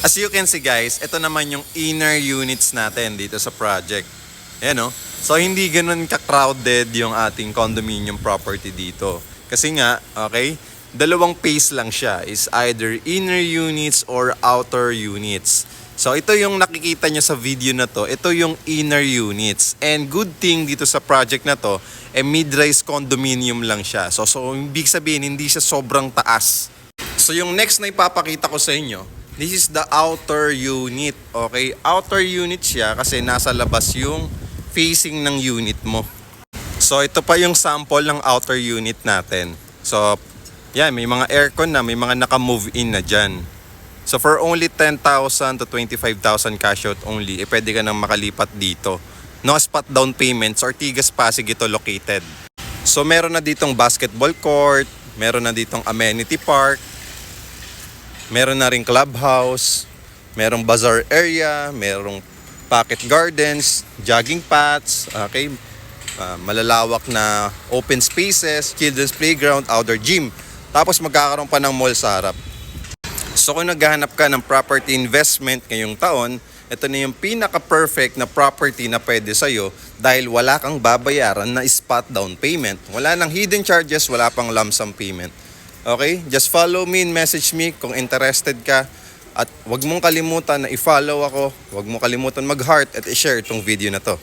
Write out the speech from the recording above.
As you can see guys, ito naman yung inner units natin dito sa project. Ayan o. So hindi ganun ka-crowded yung ating condominium property dito. Kasi nga, okay, dalawang phase lang siya. Is either inner units or outer units. So ito yung nakikita nyo sa video na to. Ito yung inner units. And good thing dito sa project na to, mid-rise condominium lang siya. So ibig sabihin, hindi siya sobrang taas. So yung next na ipapakita ko sa inyo, this is the outer unit. Okay, outer unit siya kasi nasa labas yung facing ng unit mo. So ito pa yung sample ng outer unit natin. So yan, may mga aircon na, may mga naka-move in na dyan. So for only 10,000 to 25,000 cash out only, pwede ka nang makalipat dito. No spot down payments, Ortigas Pasig ito located. So meron na ditong basketball court, meron na ditong amenity park, meron na ring clubhouse, merong bazaar area, merong pocket gardens, jogging paths, okay, malalawak na open spaces, children's playground, outdoor gym. Tapos magkakaroon pa ng mall sa harap. So kung naghahanap ka ng property investment ngayong taon, ito na yung pinaka-perfect na property na pwede sa'yo dahil wala kang babayaran na spot down payment. Wala nang hidden charges, wala pang lump sum payment. Okay? Just follow me and message me kung interested ka. At huwag mong kalimutan na i-follow ako. Huwag mong kalimutan mag-heart at i-share itong video na to.